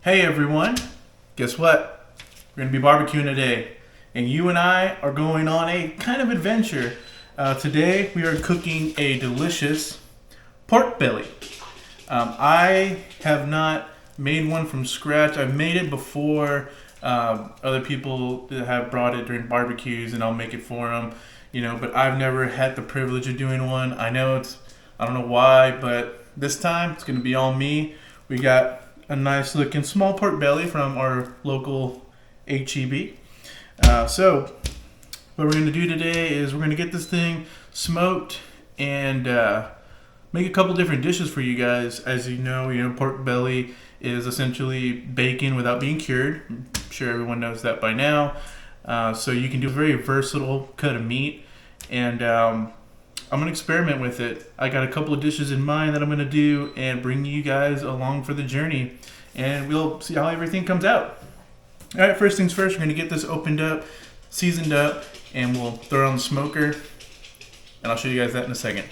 Hey everyone, guess what? We're going to be barbecuing today, and you and I are going on a kind of adventure. Today we are cooking a delicious pork belly. I have not made one from scratch. I've made it before. Other people have brought it during barbecues, and I'll make it for them. But I've never had the privilege of doing one. I don't know why, but this time it's going to be all me. We got a nice looking small pork belly from our local HEB. So what we're going to do today is we're going to get this thing smoked and make a couple different dishes for you guys. As you know, pork belly is essentially bacon without being cured. I'm sure everyone knows that by now. So you can do a very versatile cut of meat, and I'm going to experiment with it. I got a couple of dishes in mind that I'm going to do and bring you guys along for the journey, and we'll see how everything comes out. All right, first things first, we're going to get this opened up, seasoned up, and we'll throw it on the smoker, and I'll show you guys that in a second.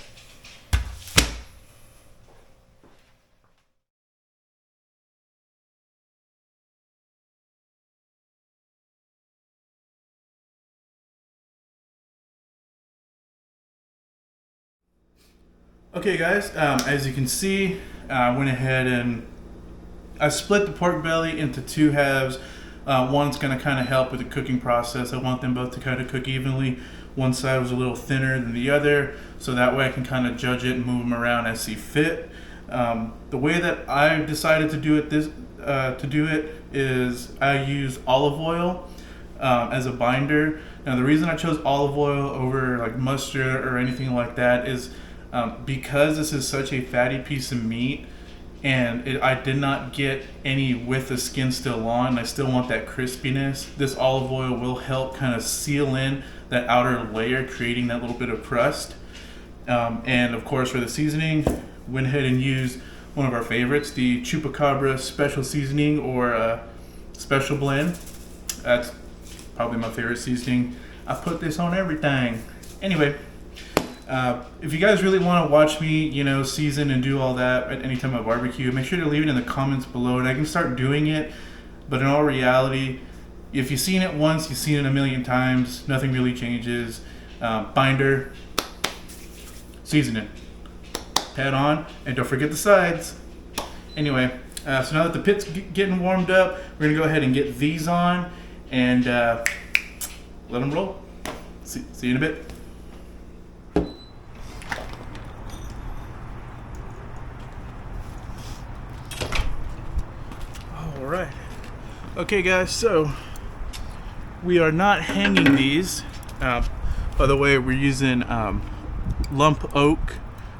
Okay guys, as you can see, I went ahead and I split the pork belly into two halves. One's going to kind of help with the cooking process. I want them both to kind of cook evenly. One side was a little thinner than the other, so that way I can kind of judge it and move them around as see fit. The way that I've decided to do it is I use olive oil as a binder. Now the reason I chose olive oil over like mustard or anything like that is because this is such a fatty piece of meat, and I did not get any with the skin still on. I still want that crispiness. This olive oil will help kind of seal in that outer layer, creating that little bit of crust. And of course, for the seasoning, went ahead and used one of our favorites, the Chupacabra special seasoning or special blend. That's probably my favorite seasoning. I put this on everything. Anyway. If you guys really want to watch me, season and do all that at any time of barbecue, make sure to leave it in the comments below, and I can start doing it. But in all reality, if you've seen it once, you've seen it a million times. Nothing really changes. Binder, seasoning, head on, and don't forget the sides. Anyway, so now that the pit's getting warmed up, we're gonna go ahead and get these on and let them roll. See you in a bit. Alright. Okay guys, so we are not hanging these. By the way, we're using lump oak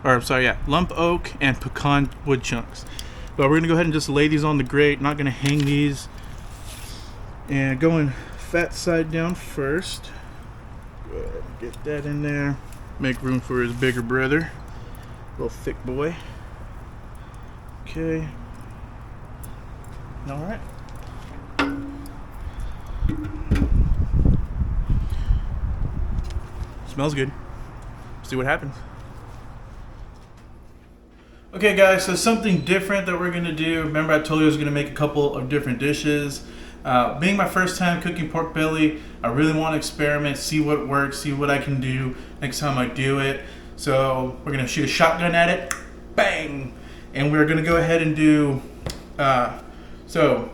and pecan wood chunks. But we're gonna go ahead and just lay these on the grate, not gonna hang these. And going fat side down first. Go ahead and get that in there. Make room for his bigger brother. Little thick boy. Okay. All right. Smells good. See what happens. Okay guys, so something different that we're gonna do. Remember I told you I was gonna make a couple of different dishes. Being my first time cooking pork belly, I really want to experiment, see what works, see what I can do next time I do it. So we're gonna shoot a shotgun at it, bang! And we're gonna go ahead and do so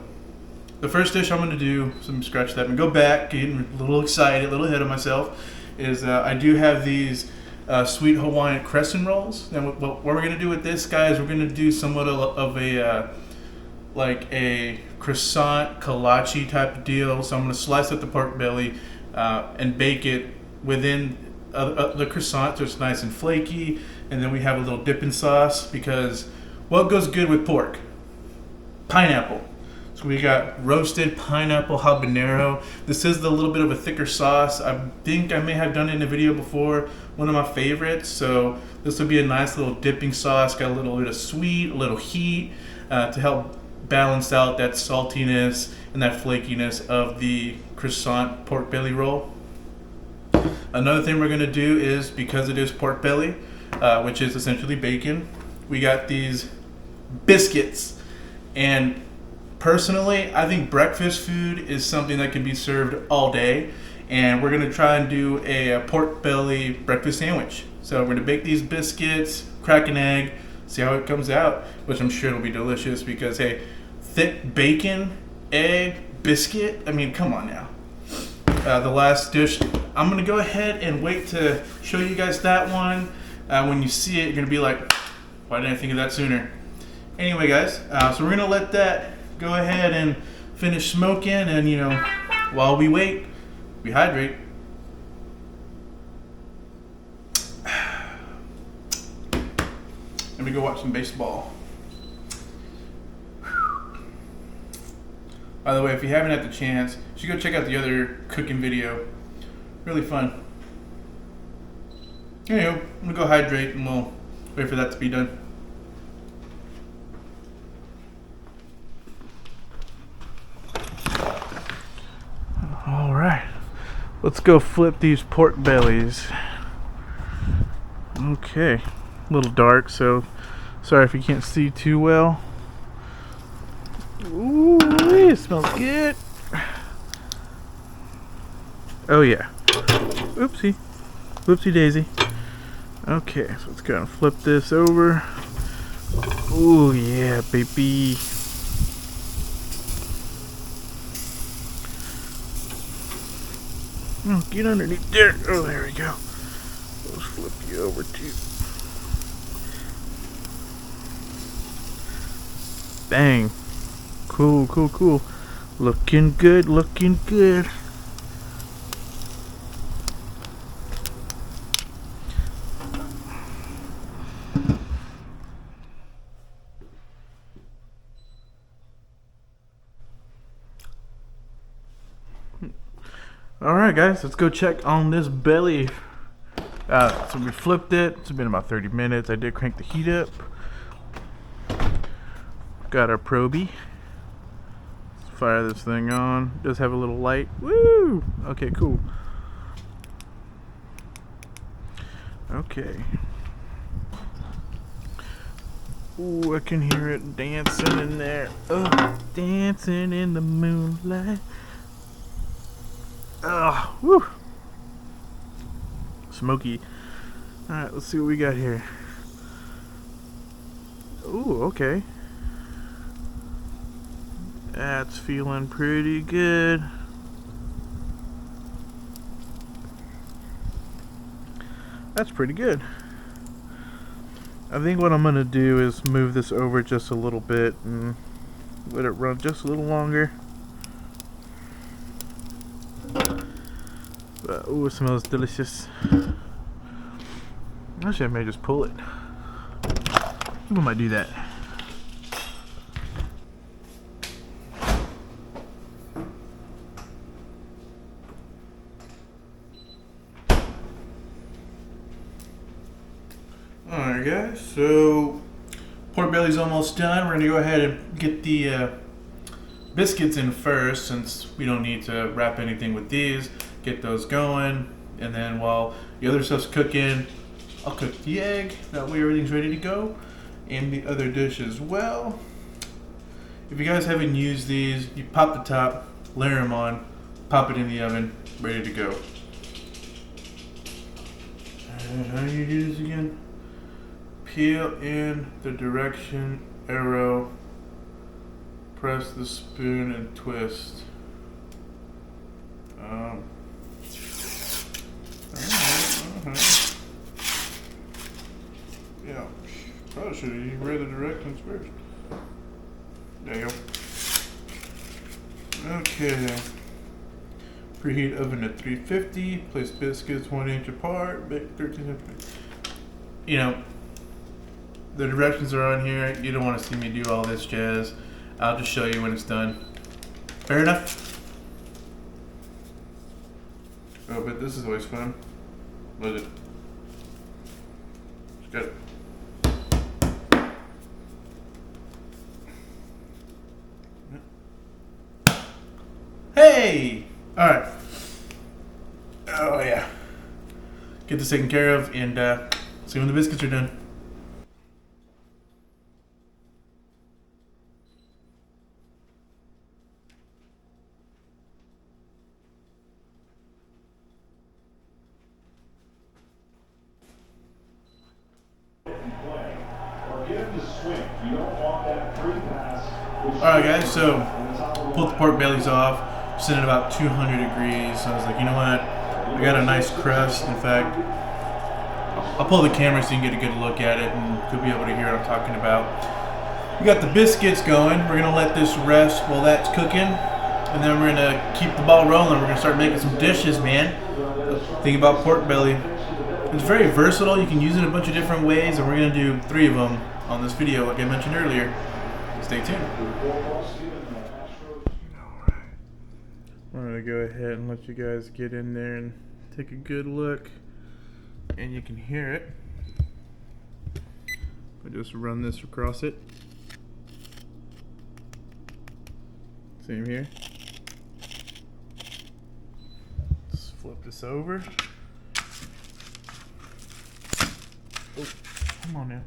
the first dish I'm going to do, so let me scratch that and go back, getting a little excited, a little ahead of myself, is I do have these sweet Hawaiian crescent rolls. Now what we're going to do with this, guys, we're going to do somewhat of a like a croissant kolache type of deal. So I'm going to slice up the pork belly and bake it within the croissant so it's nice and flaky, and then we have a little dipping sauce because what goes good with pork? Pineapple. So we got roasted pineapple habanero. This is a little bit of a thicker sauce. I think I may have done it in a video before. One of my favorites. So this will be a nice little dipping sauce. Got a little bit of sweet, a little heat to help balance out that saltiness and that flakiness of the croissant pork belly roll. Another thing we're going to do is, because it is pork belly, which is essentially bacon, we got these biscuits. And personally, I think breakfast food is something that can be served all day, and we're gonna try and do a pork belly breakfast sandwich. So we're gonna bake these biscuits, crack an egg, see how it comes out, which I'm sure it'll be delicious because, hey, thick bacon, egg, biscuit, I mean, come on now. The last dish, I'm gonna go ahead and wait to show you guys that one. When you see it, you're gonna be like, why didn't I think of that sooner? Anyway, guys, so we're gonna let that go ahead and finish smoking, and you know, while we wait, we hydrate. Let me go watch some baseball. By the way, if you haven't had the chance, you should go check out the other cooking video. Really fun. Anyway, I'm gonna go hydrate and we'll wait for that to be done. All right, let's go flip these pork bellies. Okay, a little dark, so sorry if you can't see too well. Ooh, it smells good. Oh yeah. Oopsie. Whoopsie daisy. Okay, so let's go and flip this over. Ooh yeah, baby. Oh, get underneath there. Oh, there we go. Let's flip you over too. Bang. Cool, cool, cool. Looking good, looking good. Alright guys, let's go check on this belly. So we flipped it. It's been about 30 minutes. I did crank the heat up. Got our probie. Let's fire this thing on. It does have a little light. Woo! Okay, cool. Okay. Ooh, I can hear it dancing in there. Oh, dancing in the moonlight. Oh, woo! Smoky. Alright, let's see what we got here. Ooh, okay. That's feeling pretty good. That's pretty good. I think what I'm gonna do is move this over just a little bit and let it run just a little longer. But, ooh, it smells delicious. Actually, I may just pull it. I think I might do that. Alright guys, so pork belly's almost done. We're going to go ahead and get the biscuits in first, since we don't need to wrap anything with these. Get those going, and then while the other stuff's cooking, I'll cook the egg. That way everything's ready to go, and the other dish as well. If you guys haven't used these, you pop the top, layer them on, pop it in the oven, ready to go. And how do you do this again? Peel in the direction arrow, press the spoon and twist. Yeah, probably should have read the directions first. There you go. Okay. Preheat oven at 350. Place biscuits 1 inch apart. Bake 13 minutes. You know, the directions are on here. You don't want to see me do all this jazz. I'll just show you when it's done. Fair enough? Oh, but this is always fun. What is it? It's good. Hey! Alright. Oh, yeah. Get this taken care of and see when the biscuits are done. Alright guys, so pulled the pork bellies off, set it about 200 degrees. So I was like, you know what? I got a nice crust. In fact, I'll pull the camera so you can get a good look at it and you'll be able to hear what I'm talking about. We got the biscuits going. We're going to let this rest while that's cooking. And then we're going to keep the ball rolling. We're going to start making some dishes, man. Think about pork belly. It's very versatile. You can use it in a bunch of different ways. And we're going to do 3 of them on this video like I mentioned earlier. Stay tuned. Alright. I'm going to go ahead and let you guys get in there and take a good look. And you can hear it. I just run this across it. Same here. Let's flip this over. Oh, come on now.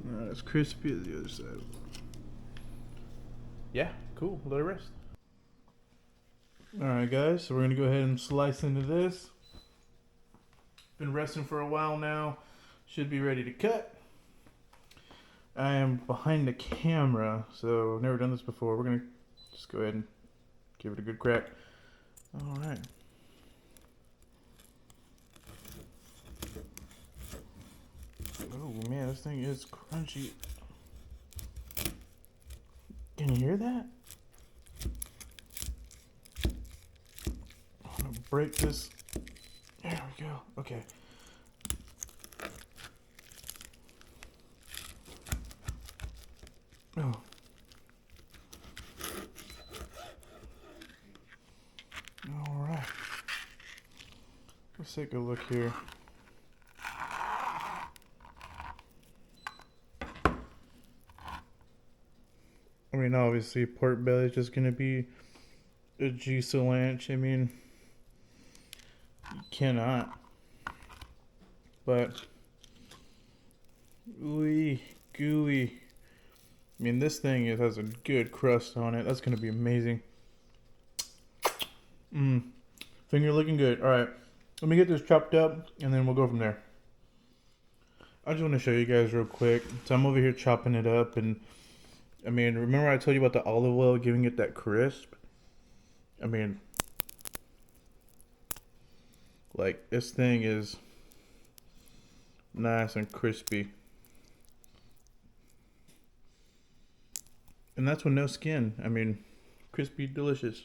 Not as crispy as the other side. Yeah, cool. Let it rest. Alright guys, so we're going to go ahead and slice into this. Been resting for a while now. Should be ready to cut. I am behind the camera, so I've never done this before. We're going to just go ahead and give it a good crack. Alright. Oh man, this thing is crunchy. Can you hear that? I'm gonna break this. There we go. Okay. Oh. Alright. Let's take a look here. I mean, obviously, pork belly is just going to be a juice of lunch. I mean, you cannot. But, ooey, gooey. I mean, this thing has a good crust on it. That's going to be amazing. Finger looking good. Alright, let me get this chopped up, and then we'll go from there. I just want to show you guys real quick. So I'm over here chopping it up, and I mean, remember I told you about the olive oil giving it that crisp? I mean, like, this thing is nice and crispy. And that's with no skin. I mean, crispy, delicious.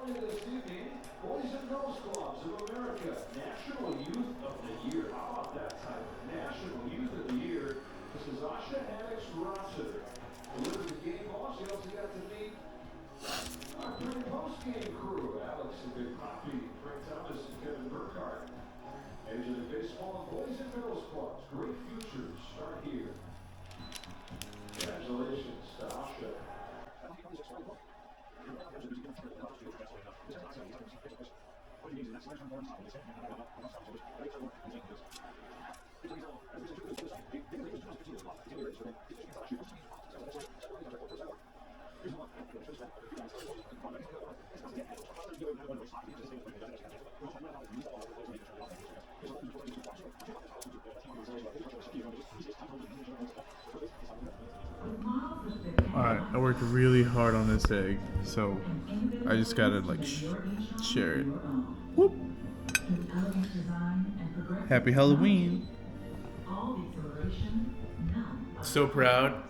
This evening, Boys and Girls Clubs of America, National Youth of the Year. How about that title? National Youth of the Year. This is Asha Alex Rossiter. Delivered the game boss. You also got to meet our pre-post-game crew. Alex and Big Poppy, Frank Thomas and Kevin Burkhardt. Major League Baseball and Boys and Girls Clubs. Great futures start here. Congratulations to Asha. Alright, I worked really hard on this egg, so I just gotta like share it. Whoop. Happy Halloween. So proud.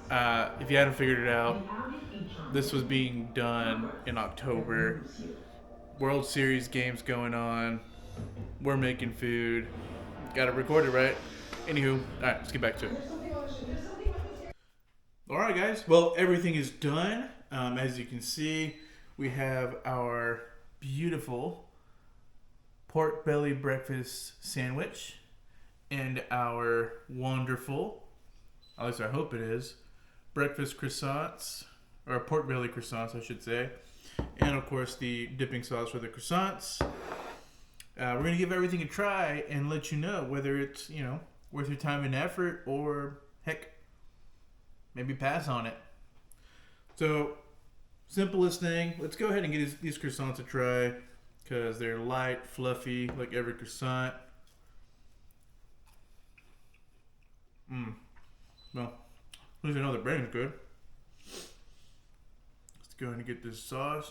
If you hadn't figured it out, this was being done in October. World Series games going on. We're making food. Gotta record it, right? Anywho, alright, let's get back to it. Alright guys, well everything is done. As you can see, we have our beautiful pork belly breakfast sandwich and our wonderful, at least I hope it is, breakfast croissants, or pork belly croissants, I should say. And of course, the dipping sauce for the croissants. We're going to give everything a try and let you know whether it's, worth your time and effort or, heck, maybe pass on it. So, simplest thing, let's go ahead and get these croissants a try because they're light, fluffy, like every croissant. Well, at least I know the breading's good. Let's go ahead and get this sauce.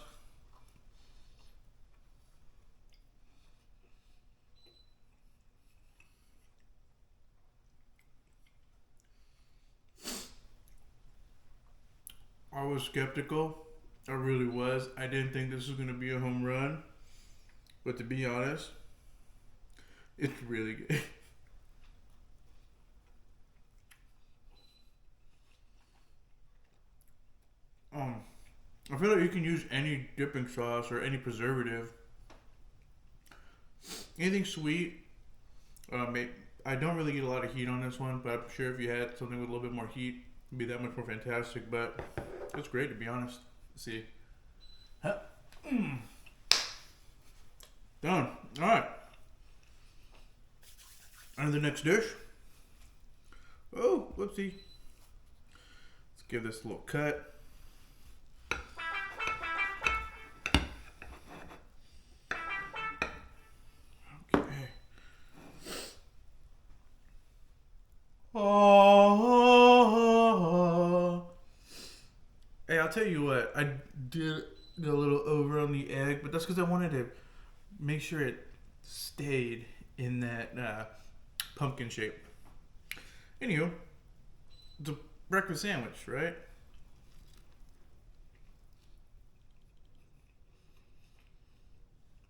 I was skeptical. I really was. I didn't think this was going to be a home run. But to be honest, it's really good. I feel like you can use any dipping sauce or any preservative. Anything sweet. I don't really get a lot of heat on this one, but I'm sure if you had something with a little bit more heat, it'd be that much more fantastic. But it's great, to be honest. Let's see. Done. All right. On to the next dish. Oh, whoopsie. Let's give this a little cut. Okay. Oh. Hey, I'll tell you what. I did go a little over on the egg, but that's because I wanted to make sure it stayed in that pumpkin shape. Anywho, it's a breakfast sandwich, right?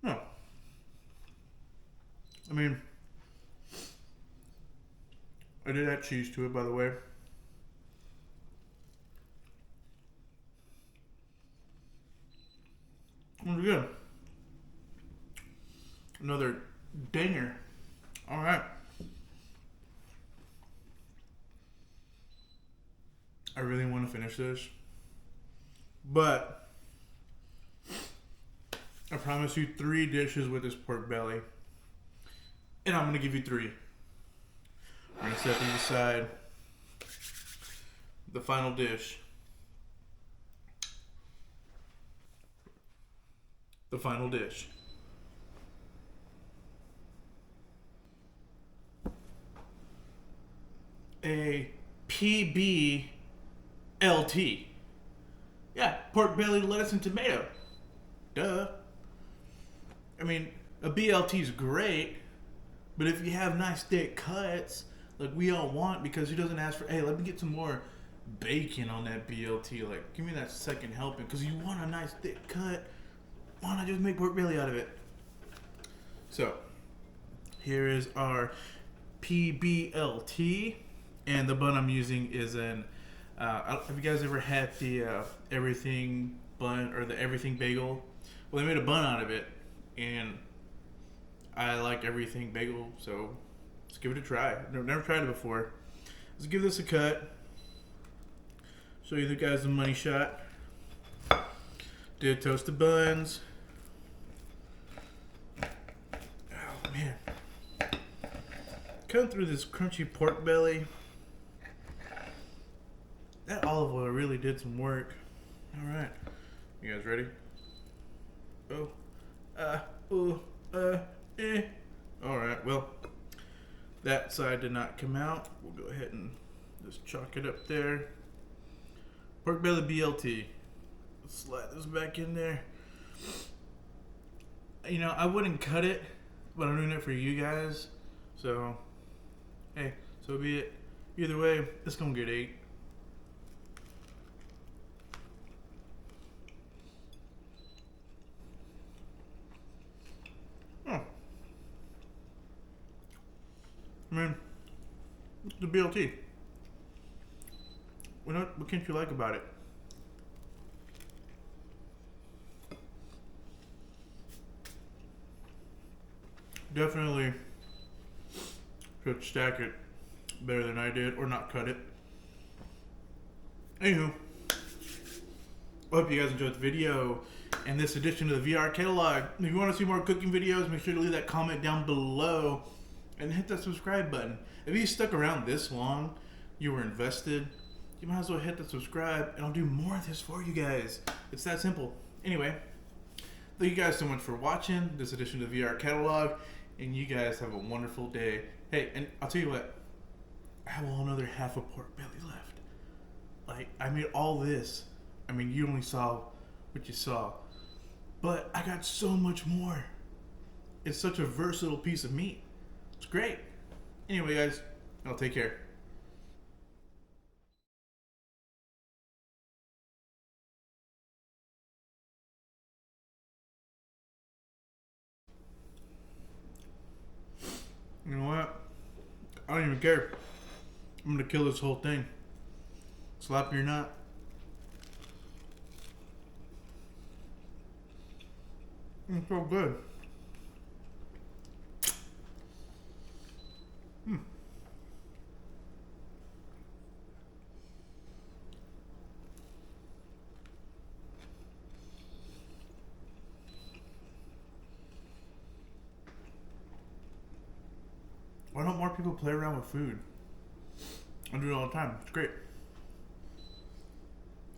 No. I mean, I did add cheese to it, by the way. It was good. Another dinger. All right. I really want to finish this, but I promise you 3 dishes with this pork belly, and I'm going to give you 3. We're going to set these aside. The final dish. The final dish. A PBLT. Yeah, pork belly, lettuce, and tomato. Duh. I mean, a BLT is great, but if you have nice thick cuts, like we all want, because who doesn't ask for, hey, let me get some more bacon on that BLT. Like, give me that second helping, because you want a nice thick cut. Why not just make pork belly out of it? So, here is our PBLT. And the bun I'm using is have you guys ever had the everything bun or the everything bagel? Well, they made a bun out of it, and I like everything bagel, so let's give it a try. Never tried it before. Let's give this a cut. Show you the guys the money shot. Did toasted buns. Oh man, cutting through this crunchy pork belly. That olive oil really did some work. All right, you guys ready? All right, well, that side did not come out. We'll go ahead and just chalk it up there. Pork belly BLT. Let's slide this back in there. You know, I wouldn't cut it, but I'm doing it for you guys. So, hey, so be it. Either way, it's gonna get 8. Man, it's the BLT. What can't you like about it? Definitely should stack it better than I did, or not cut it. Anywho, I hope you guys enjoyed the video and this edition of the VR catalog. If you want to see more cooking videos, make sure to leave that comment down below and hit that subscribe button. If you stuck around this long, you were invested, you might as well hit the subscribe and I'll do more of this for you guys. It's that simple. Anyway, thank you guys so much for watching this edition of the VR catalog, and you guys have a wonderful day. Hey, and I'll tell you what, I have another half a pork belly left. Like, I made all this. I mean, you only saw what you saw, but I got so much more. It's such a versatile piece of meat. It's great. Anyway, guys, I'll take care. You know what? I don't even care. I'm gonna kill this whole thing. Sloppy or not. It's so good. Why don't more people play around with food? I do it all the time. It's great.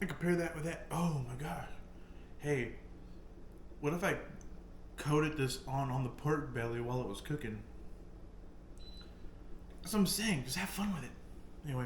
I compare that with that. Oh my gosh. Hey, what if I coated this on the pork belly while it was cooking? That's what I'm saying. Just have fun with it. Anyway.